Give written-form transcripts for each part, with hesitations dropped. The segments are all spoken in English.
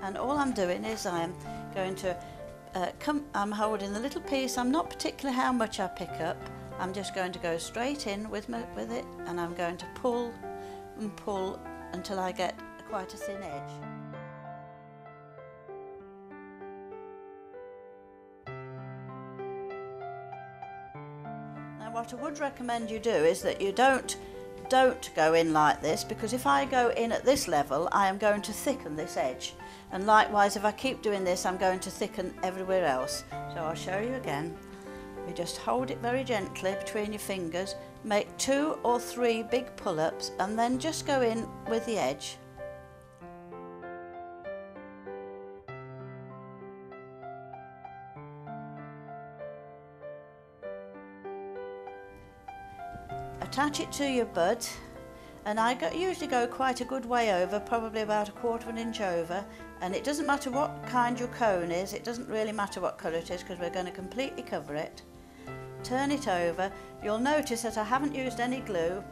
And all I'm doing is I'm going to I'm holding the little piece. I'm not particular how much I pick up. I'm just going to go straight in with it, and I'm going to pull and pull until I get quite a thin edge. Now what I would recommend you do is that you don't go in like this, because if I go in at this level I am going to thicken this edge, and likewise if I keep doing this I'm going to thicken everywhere else. So I'll show you again. You just hold it very gently between your fingers, make 2 or 3 big pull-ups, and then just go in with the edge. Attach it to your bud, and I usually go quite a good way over, probably about 1/4 inch over, and it doesn't matter what kind your cone is, it doesn't really matter what colour it is because we're going to completely cover it. Turn it over. You'll notice that I haven't used any glue.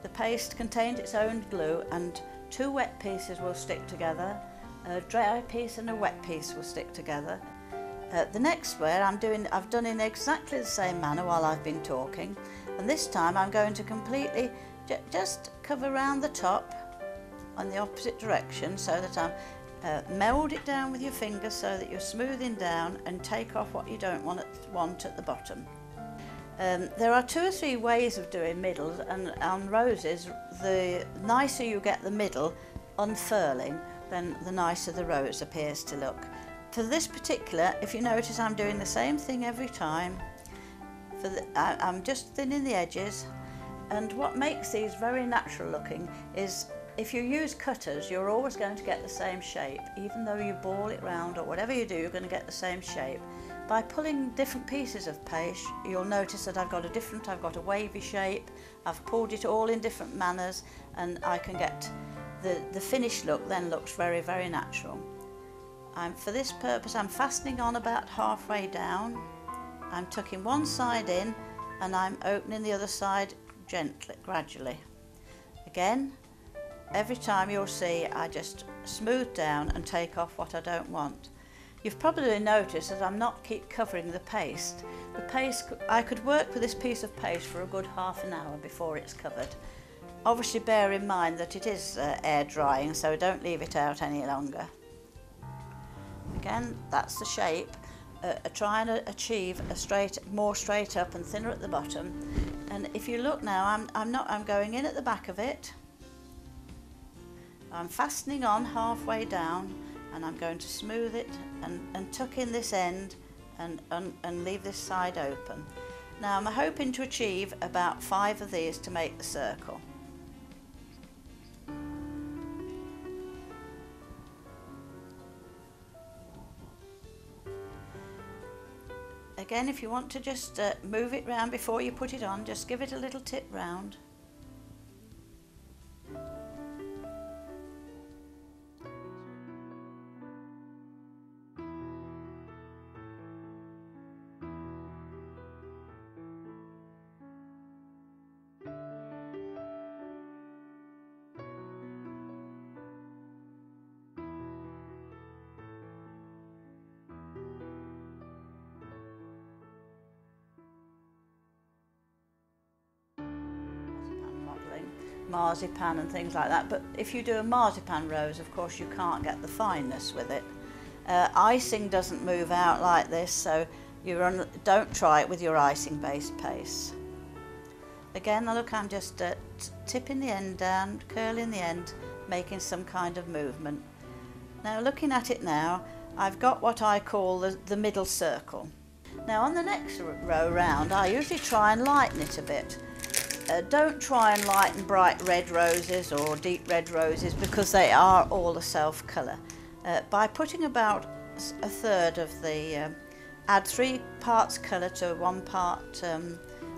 The paste contains its own glue, and 2 wet pieces will stick together. A dry piece and a wet piece will stick together. The next square I've done in exactly the same manner while I've been talking, and this time I'm going to completely just cover around the top on the opposite direction, so that I'm meld it down with your fingers so that you're smoothing down, and take off what you don't want at the bottom. There are 2 or 3 ways of doing middles, and on roses the nicer you get the middle unfurling, then the nicer the rose appears to look. For this particular, if you notice, I'm doing the same thing every time. I'm just thinning the edges, and what makes these very natural looking is if you use cutters you're always going to get the same shape. Even though you ball it round or whatever you do, you're going to get the same shape. By pulling different pieces of paste, you'll notice that I've got a wavy shape. I've pulled it all in different manners, and I can get the finished look then looks very, very natural. For this purpose I'm fastening on about halfway down. I'm tucking one side in and I'm opening the other side gently, gradually. Again, every time you'll see I just smooth down and take off what I don't want. You've probably noticed that I'm not keep covering the paste. The paste, I could work with this piece of paste for a good ½ an hour before it's covered. Obviously bear in mind that it is air drying, so don't leave it out any longer. Again, that's the shape. Trying to achieve more straight up and thinner at the bottom. And if you look now, I'm going in at the back of it. I'm fastening on halfway down, and I'm going to smooth it and tuck in this end and leave this side open. Now I'm hoping to achieve about 5 of these to make the circle. Again, if you want to just move it round before you put it on, just give it a little tip round. Marzipan and things like that, but if you do a marzipan rose, of course you can't get the fineness with it. Icing doesn't move out like this, so don't try it with your icing based paste. Again, look, I'm just tipping the end down, curling the end, making some kind of movement. Now looking at it now, I've got what I call the middle circle. Now on the next row round I usually try and lighten it a bit. Don't try and lighten bright red roses or deep red roses, because they are all a self colour. By putting about 1/3 of the, add 3 parts colour to 1 part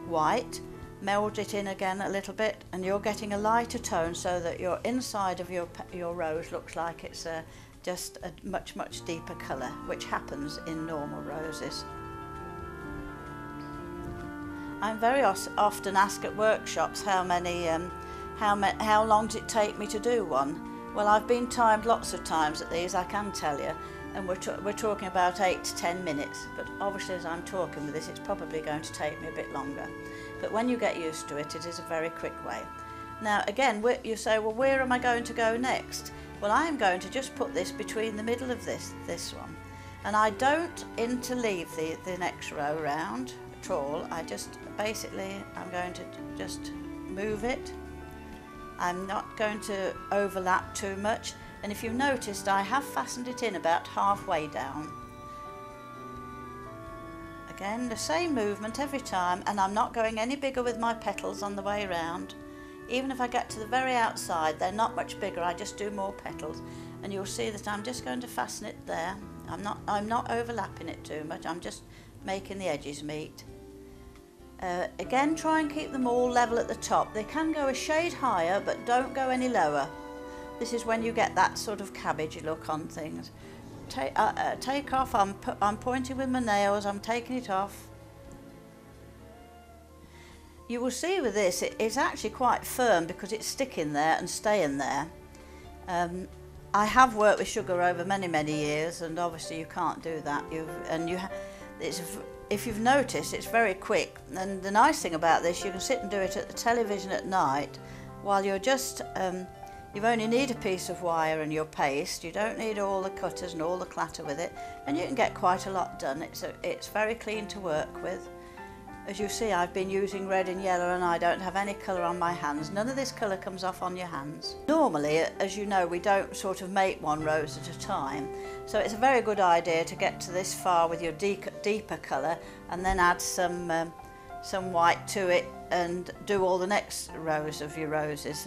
white, meld it in again a little bit, and you're getting a lighter tone so that your inside of your rose looks like it's just a much, much deeper colour, which happens in normal roses. I'm very often asked at workshops how long does it take me to do one, Well, I've been timed lots of times at these, I can tell you, and we're talking about 8 to 10 minutes, but obviously as I'm talking with this it's probably going to take me a bit longer. But when you get used to it, it is a very quick way. Now again, you say, well, where am I going to go next? Well, I am going to just put this between the middle of this one, and I don't interleave the next row round at all. I just basically, I'm going to just move it. I'm not going to overlap too much, and if you've noticed, I have fastened it in about halfway down. Again, the same movement every time, and I'm not going any bigger with my petals on the way round. Even if I get to the very outside, they're not much bigger, I just do more petals, and you'll see that I'm just going to fasten it there. I'm not overlapping it too much, I'm just making the edges meet. Again, try and keep them all level at the top. They can go a shade higher, but don't go any lower. This is when you get that sort of cabbagey look on things. Take off, I'm pointing with my nails, I'm taking it off. You will see with this, it's actually quite firm because it's sticking there and staying there. I have worked with sugar over many years, and obviously you can't do that. If you've noticed, it's very quick, and the nice thing about this, you can sit and do it at the television at night while you're just, you only need a piece of wire and your paste. You don't need all the cutters and all the clatter with it, and you can get quite a lot done. It's very clean to work with. As you see, I've been using red and yellow, and I don't have any colour on my hands. None of this colour comes off on your hands. Normally, as you know, we don't sort of make one rose at a time, so it's a very good idea to get to this far with your deeper colour and then add some white to it and do all the next rows of your roses.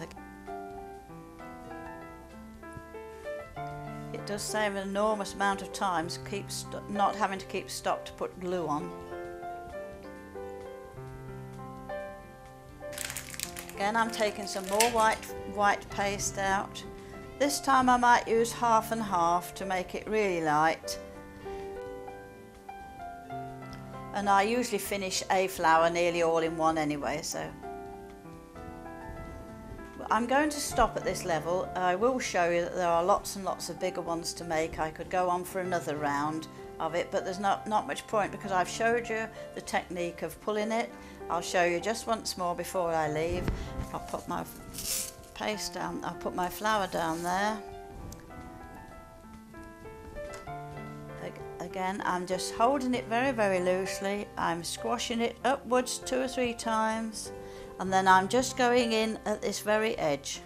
It does save an enormous amount of time, not having to keep stop to put glue on. Again, I'm taking some more white paste out. This time I might use half and half to make it really light. And I usually finish a flower nearly all in one anyway, so. I'm going to stop at this level. I will show you that there are lots and lots of bigger ones to make. I could go on for another round of it, but there's not much point because I've showed you the technique of pulling it. I'll show you just once more before I leave. I'll put my paste down, I'll put my flower down there. Again, I'm just holding it very loosely. I'm squashing it upwards 2 or 3 times, and then I'm just going in at this very edge.